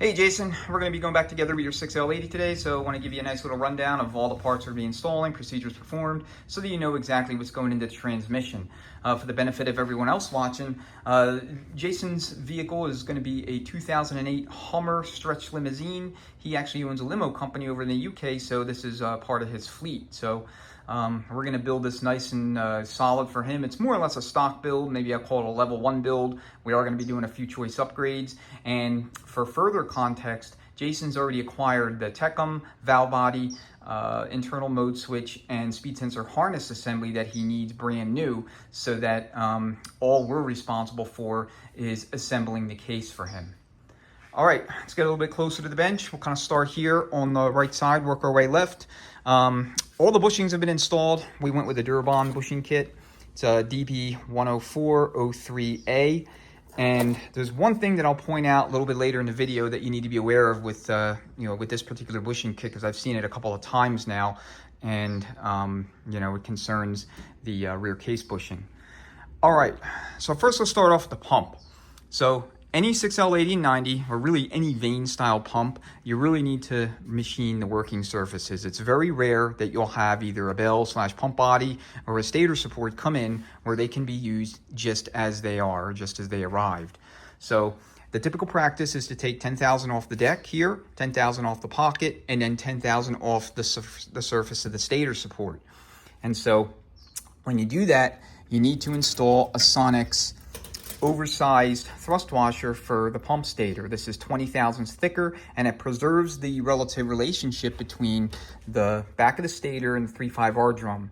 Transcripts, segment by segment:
Hey Jason, we're going to be going back together with your 6L80 today, so I want to give you a nice little rundown of all the parts we're going to be installing, procedures performed, so that you know exactly what's going into the transmission. For the benefit of everyone else watching, Jason's vehicle is going to be a 2008 Hummer stretch limousine. He actually owns a limo company over in the UK, so this is part of his fleet. So we're going to build this nice and solid for him. It's more or less a stock build. Maybe I'll call it a level 1 build. We are going to be doing a few choice upgrades. And for further context, Jason's already acquired the Tecum valve body, internal mode switch, and speed sensor harness assembly that he needs brand new, so that all we're responsible for is assembling the case for him. All right, let's get a little bit closer to the bench. We'll kind of start here on the right side, work our way left. All the bushings have been installed. We went with the Durabond bushing kit. It's a DB10403A. And there's one thing that I'll point out a little bit later in the video that you need to be aware of with, with this particular bushing kit, because I've seen it a couple of times now, and it concerns the rear case bushing. All right, so first let's start off with the pump. So any 6L80 and 90, or really any vane style pump, you really need to machine the working surfaces. It's very rare that you'll have either a bell/pump body or a stator support come in where they can be used just as they are, just as they arrived. So the typical practice is to take 10,000 off the deck here, 10,000 off the pocket, and then 10,000 off the surface of the stator support. And so when you do that, you need to install a Sonex oversized thrust washer for the pump stator. This is 20 thousandths thicker, and it preserves the relative relationship between the back of the stator and the 3.5R drum.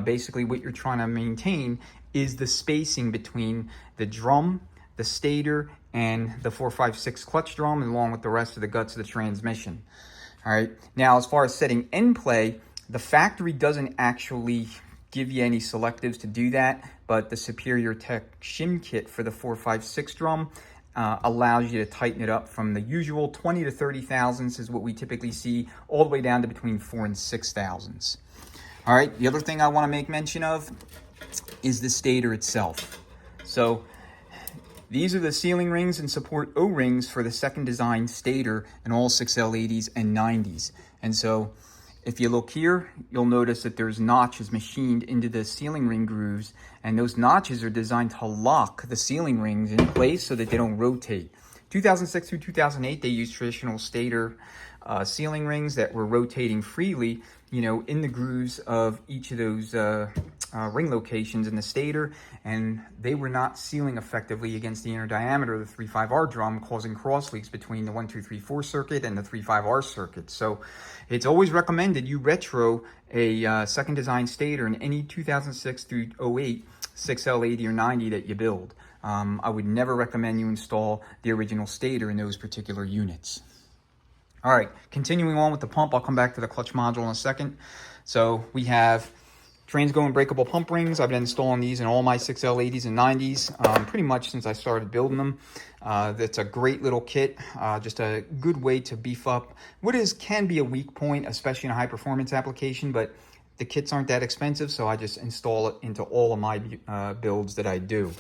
Basically, what you're trying to maintain is the spacing between the drum, the stator, and the 4.5/6 clutch drum, along with the rest of the guts of the transmission. All right. Now, as far as setting end play, the factory doesn't actually give you any selectives to do that, but the Superior Tech shim kit for the 4.5/6 drum allows you to tighten it up from the usual 20 to 30 thousandths is what we typically see, all the way down to between 4 and 6 thousandths. All right, the other thing I want to make mention of is the stator itself. So these are the sealing rings and support O-rings for the second design stator in all 6L80s and 90s. And so if you look here, you'll notice that there's notches machined into the sealing ring grooves, and those notches are designed to lock the sealing rings in place so that they don't rotate. 2006 through 2008, they used traditional stator sealing rings that were rotating freely, in the grooves of each of those ring locations in the stator, and they were not sealing effectively against the inner diameter of the 3.5R drum, causing cross leaks between the 1, 2, 3, 4 circuit and the 3.5R circuit. So it's always recommended you retro a second design stator in any 2006 through 08 6L80 or 90 that you build. I would never recommend you install the original stator in those particular units. All right, continuing on with the pump, I'll come back to the clutch module in a second. So we have Transgo and breakable pump rings. I've been installing these in all my 6L80s and 90s pretty much since I started building them. That's a great little kit, just a good way to beef up what can be a weak point, especially in a high performance application, but the kits aren't that expensive, so I just install it into all of my builds that I do.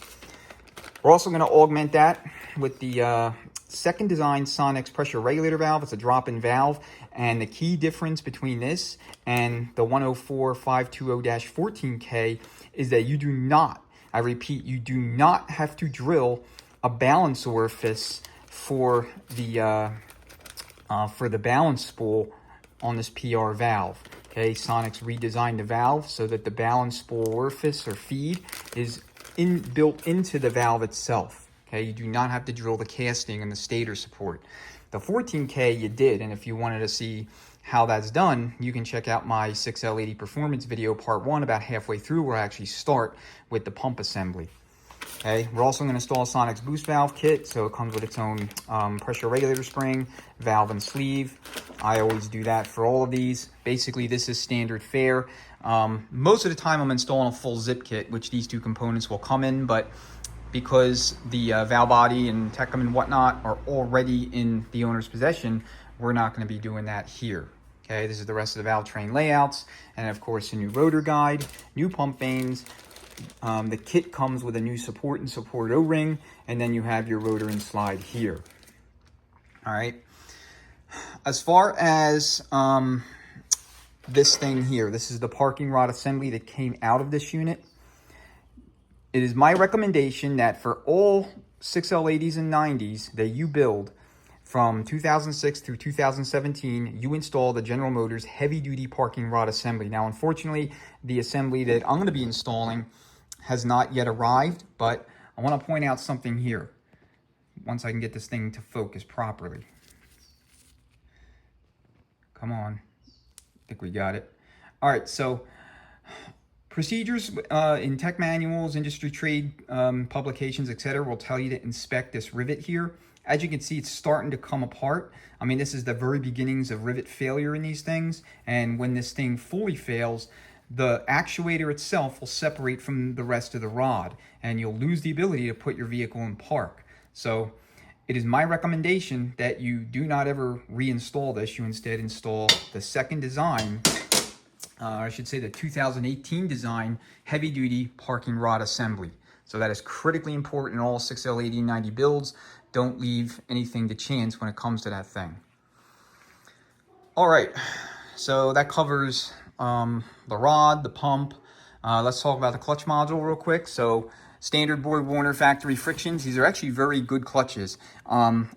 We're also going to augment that with the second design Sonex pressure regulator valve. It's a drop-in valve, and the key difference between this and the 104520-14K is that you do not, I repeat, you do not have to drill a balance orifice for the balance spool on this PR valve. Okay, Sonex redesigned the valve so that the balance spool orifice or feed is built into the valve itself. Okay, you do not have to drill the casting and the stator support. The 14K you did, and if you wanted to see how that's done, you can check out my 6L80 performance video part 1 about halfway through, where I actually start with the pump assembly. Okay, we're also going to install a Sonex boost valve kit, so it comes with its own pressure regulator spring, valve and sleeve. I always do that for all of these. Basically, this is standard fare. Most of the time I'm installing a full zip kit, which these two components will come in, but because the valve body and Tecum and whatnot are already in the owner's possession, we're not going to be doing that here. Okay, this is the rest of the valve train layouts, and of course a new rotor guide, new pump vanes. The kit comes with a new support and support O-ring, and then you have your rotor and slide here. All right, as far as this thing here, this is the parking rod assembly that came out of this unit. It is my recommendation that for all 6L80s and 90s that you build from 2006 through 2017, you install the General Motors heavy-duty parking rod assembly. Now, unfortunately, the assembly that I'm going to be installing has not yet arrived, but I want to point out something here once I can get this thing to focus properly. Come on. I think we got it. All right, so procedures in tech manuals, industry trade publications, etc. will tell you to inspect this rivet here. As you can see, it's starting to come apart. I mean, this is the very beginnings of rivet failure in these things. And when this thing fully fails, the actuator itself will separate from the rest of the rod, and you'll lose the ability to put your vehicle in park. So it is my recommendation that you do not ever reinstall this. You instead install the second design, I should say the 2018 design heavy-duty parking rod assembly. So that is critically important in all 6L80 and 90 builds. Don't leave anything to chance when it comes to that thing. All right, so that covers the rod, the pump. Let's talk about the clutch module real quick. So standard Borg Warner factory frictions. These are actually very good clutches.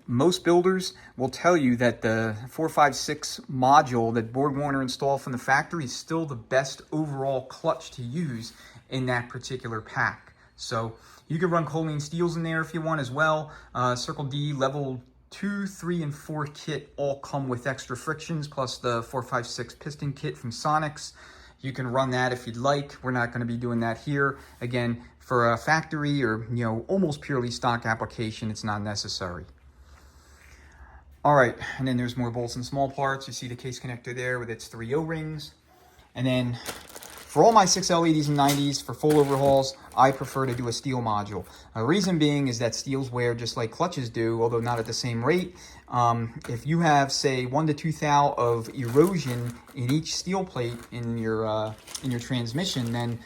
Most builders will tell you that the 456 module that Borg Warner installed from the factory is still the best overall clutch to use in that particular pack. So you can run choline steels in there if you want as well. Circle D level 2, 3, and 4 kit all come with extra frictions, plus the 456 piston kit from Sonics. You can run that if you'd like. We're not going to be doing that here. Again, for a factory or almost purely stock application, it's not necessary. All right, and then there's more bolts and small parts. You see the case connector there with its 3 O-rings. And then for all my 6L80s and 90s, for full overhauls, I prefer to do a steel module. The reason being is that steels wear just like clutches do, although not at the same rate. If you have, say, 1 to 2 thou of erosion in each steel plate in your transmission, then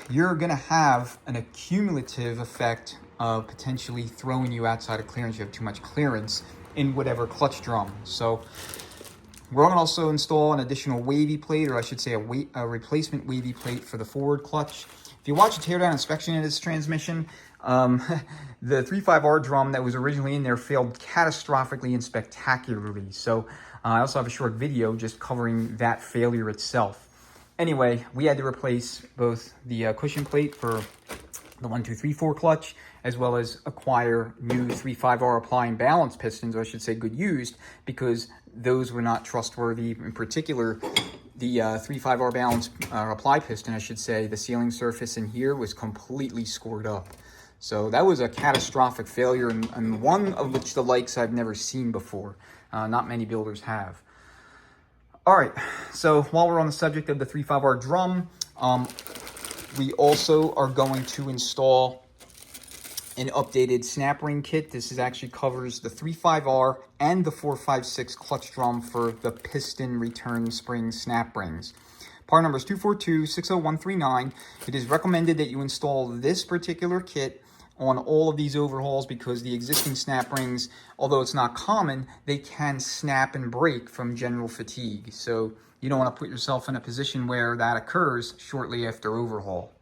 you're going to have an accumulative effect of potentially throwing you outside of clearance. You have too much clearance in whatever clutch drum. So we're going to also install an additional wavy plate, or I should say a replacement wavy plate for the forward clutch. If you watch a teardown inspection of this transmission, the 3.5R drum that was originally in there failed catastrophically and spectacularly. So I also have a short video just covering that failure itself. Anyway, we had to replace both the cushion plate for the 1, 2, 3, 4 clutch, as well as acquire new 3.5R apply and balance pistons, or I should say good used, because those were not trustworthy. In particular, the 3.5R balance apply piston, I should say, the sealing surface in here was completely scored up. So that was a catastrophic failure, and one of which the likes I've never seen before. Not many builders have. All right, so while we're on the subject of the 3.5R drum, we also are going to install an updated snap ring kit. This actually covers the 3.5R and the 4.56 clutch drum for the piston return spring snap rings. Part number is 242-60139. It is recommended that you install this particular kit on all of these overhauls because the existing snap rings, although it's not common, they can snap and break from general fatigue. So you don't want to put yourself in a position where that occurs shortly after overhaul.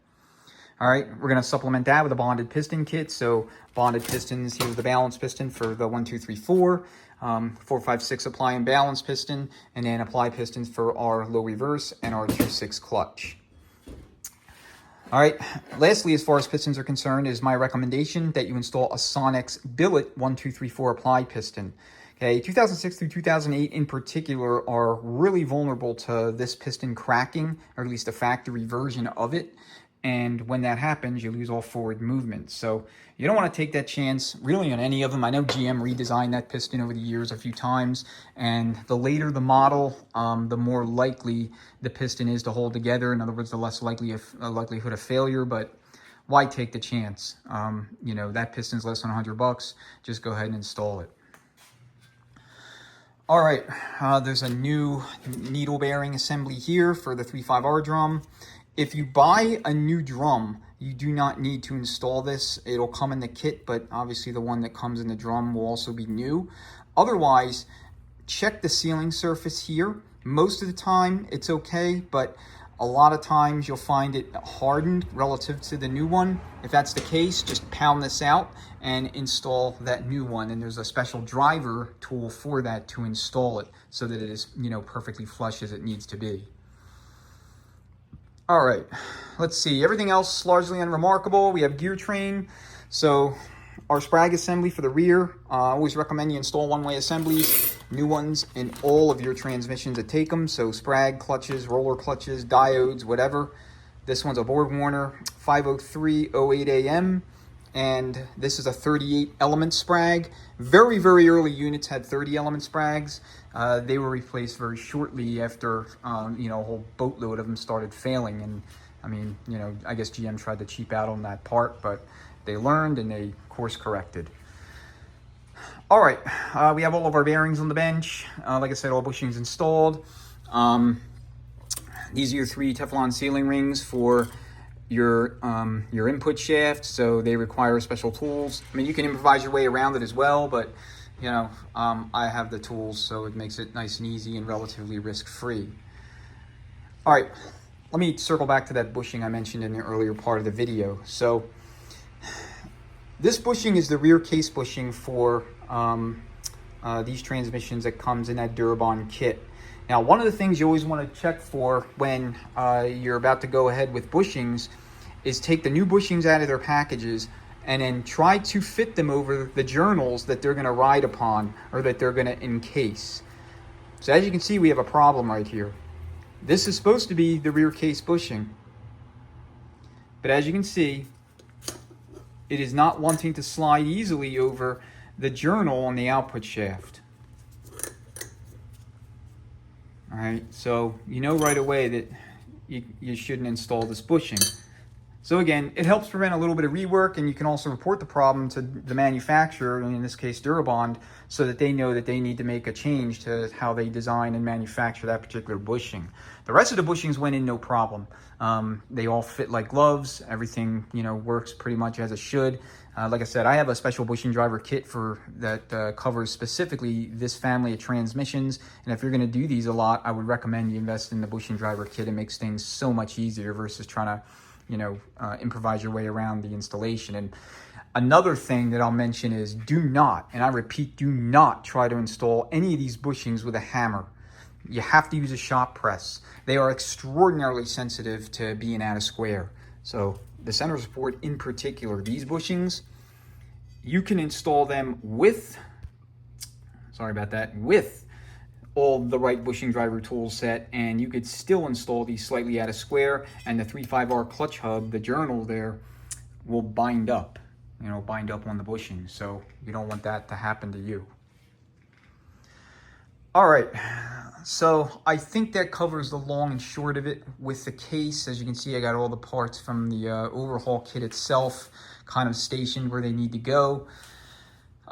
All right, we're going to supplement that with a bonded piston kit. So bonded pistons, here's the balance piston for the 1, 2, 3, 4, 4, 5, 6 apply and balance piston, and then apply pistons for our low reverse and our 2.6 clutch. All right, lastly, as far as pistons are concerned, is my recommendation that you install a Sonics billet 1, 2, 3, 4 apply piston. Okay, 2006 through 2008 in particular are really vulnerable to this piston cracking, or at least a factory version of it. And when that happens, you lose all forward movement. So you don't want to take that chance really on any of them. I know GM redesigned that piston over the years a few times, and the later the model, the more likely the piston is to hold together. In other words, the less likelihood of failure, but why take the chance? That piston's less than $100. Just go ahead and install it. All right, there's a new needle bearing assembly here for the 3.5R drum. If you buy a new drum, you do not need to install this. It'll come in the kit, but obviously the one that comes in the drum will also be new. Otherwise, check the sealing surface here. Most of the time it's okay, but a lot of times you'll find it hardened relative to the new one. If that's the case, just pound this out and install that new one. And there's a special driver tool for that to install it so that it is, you know, perfectly flush as it needs to be. All right, let's see. Everything else largely unremarkable. We have gear train. So our sprag assembly for the rear, I always recommend you install one-way assemblies, new ones in all of your transmissions that take them. So sprag, clutches, roller clutches, diodes, whatever. This one's a BorgWarner 50308 AM, and this is a 38 element sprag. Very, very early units had 30 element sprags. They were replaced very shortly after, you know, a whole boatload of them started failing. And I mean, you know, I guess GM tried to cheap out on that part, but they learned and they course corrected. All right, we have all of our bearings on the bench. Like I said, all bushings installed. These are your 3 Teflon sealing rings for your input shaft, so they require special tools. I mean, you can improvise your way around it as well, but you know, I have the tools, so it makes it nice and easy and relatively risk-free. All right, let me circle back to that bushing I mentioned in the earlier part of the video. So this bushing is the rear case bushing for these transmissions that comes in that Durabond kit. Now, one of the things you always want to check for when you're about to go ahead with bushings is take the new bushings out of their packages and then try to fit them over the journals that they're going to ride upon or that they're going to encase. So as you can see, we have a problem right here. This is supposed to be the rear case bushing, but as you can see, it is not wanting to slide easily over the journal on the output shaft. All right, so you know right away that you shouldn't install this bushing. So again, it helps prevent a little bit of rework, and you can also report the problem to the manufacturer, in this case Durabond, so that they know that they need to make a change to how they design and manufacture that particular bushing. The rest of the bushings went in no problem. They all fit like gloves. Everything, you know, works pretty much as it should. Like I said, I have a special bushing driver kit for that covers specifically this family of transmissions. And if you're going to do these a lot, I would recommend you invest in the bushing driver kit. It makes things so much easier versus trying to, you know, improvise your way around the installation. And another thing that I'll mention is do not, and I repeat, do not try to install any of these bushings with a hammer. You have to use a shop press. They are extraordinarily sensitive to being out of square. So the center support in particular, these bushings, you can install them with, sorry about that, with all the right bushing driver tool set, and you could still install these slightly out of square, and the 3.5R clutch hub, the journal there, will bind up, you know, bind up on the bushing. So you don't want that to happen to you. All right, so I think that covers the long and short of it with the case. As you can see, I got all the parts from the overhaul kit itself kind of stationed where they need to go.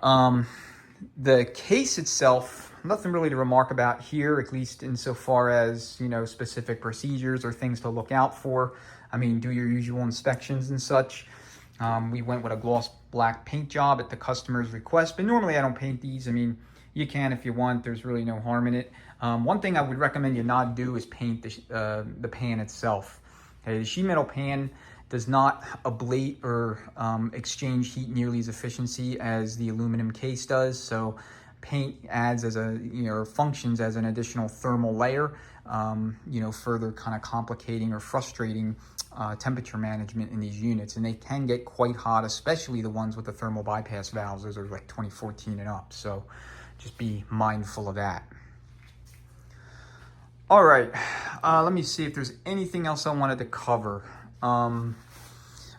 The case itself, nothing really to remark about here, at least insofar as, you know, specific procedures or things to look out for. I mean, do your usual inspections and such. We went with a gloss black paint job at the customer's request, but normally I don't paint these. I mean, you can if you want, there's really no harm in it. One thing I would recommend you not do is paint the pan itself. Okay, the sheet metal pan does not ablate or exchange heat nearly as efficiency as the aluminum case does. So paint adds as a, you know, functions as an additional thermal layer, you know, further kind of complicating or frustrating temperature management in these units. And they can get quite hot, especially the ones with the thermal bypass valves. Those are like 2014 and up. So just be mindful of that. All right, let me see if there's anything else I wanted to cover.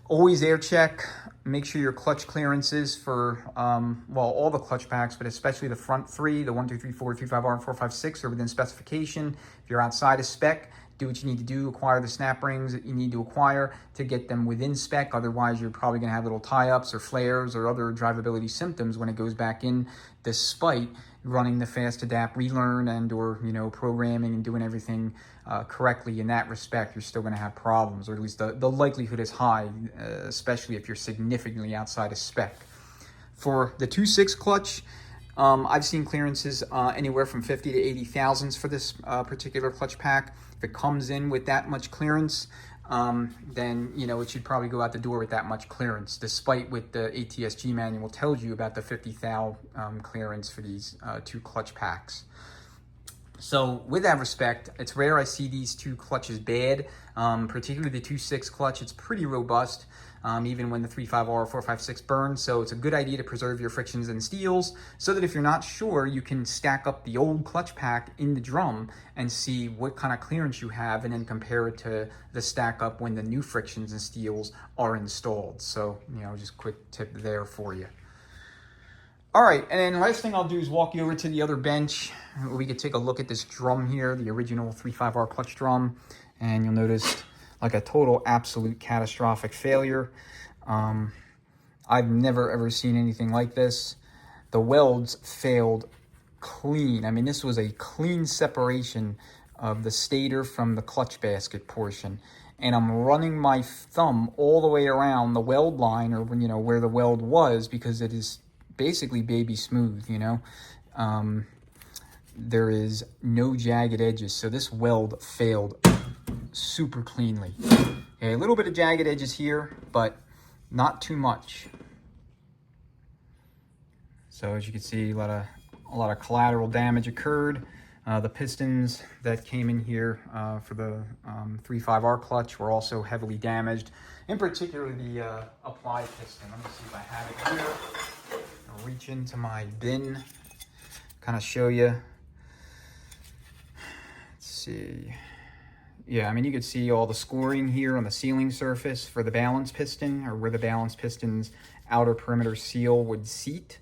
Always air check. Make sure your clutch clearances for, well, all the clutch packs, but especially the front 3, the 1, 2, 3, 4, 3, 5R, and 4, 5, 6 are within specification. If you're outside of spec, do what you need to do, acquire the snap rings that you need to acquire to get them within spec. Otherwise, you're probably going to have little tie-ups or flares or other drivability symptoms when it goes back in, despite running the fast adapt relearn and or, you know, programming and doing everything correctly. In that respect, you're still going to have problems, or at least the likelihood is high, especially if you're significantly outside of spec. For the 2.6 clutch, I've seen clearances anywhere from 50 to 80 thousandths for this particular clutch pack. If it comes in with that much clearance, then it should probably go out the door with that much clearance, despite what the ATSG manual tells you about the 50 thou clearance for these two clutch packs. So with that respect, it's rare I see these two clutches bad, particularly the 2.6 clutch. It's pretty robust, even when the 3.5R or 4.56 burns. So it's a good idea to preserve your frictions and steels so that if you're not sure, you can stack up the old clutch pack in the drum and see what kind of clearance you have and then compare it to the stack up when the new frictions and steels are installed. So, just quick tip there for you. All right, and then last thing I'll do is walk you over to the other bench. We could take a look at this drum here, the original 3.5R clutch drum, and you'll notice like a total absolute catastrophic failure. I've never ever seen anything like this. The welds failed clean. I mean, this was a clean separation of the stator from the clutch basket portion. And I'm running my thumb all the way around the weld line, or where the weld was, because it is basically baby smooth. There is no jagged edges, so this weld failed super cleanly. Okay, a little bit of jagged edges here, but not too much. So as you can see, a lot of collateral damage occurred. The pistons that came in here for the 3.5R clutch were also heavily damaged, in particular the apply piston. Let me see if I have it here. I'll reach into my bin, kind of show you. Let's see. Yeah, I mean, you could see all the scoring here on the sealing surface for the balance piston, or where the balance piston's outer perimeter seal would seat.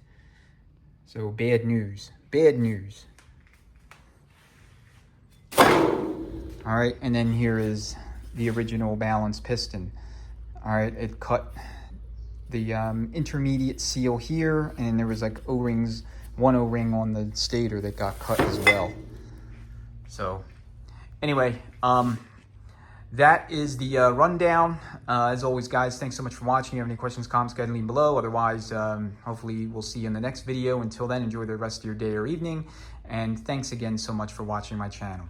So bad news, bad news. All right, and then here is the original balance piston. All right, it cut the intermediate seal here, and there was like O-rings, one O-ring on the stator that got cut as well. So anyway, that is the rundown. As always, guys, thanks so much for watching. If you have any questions, comments, go ahead and leave them below. Otherwise, hopefully we'll see you in the next video. Until then, enjoy the rest of your day or evening. And thanks again so much for watching my channel.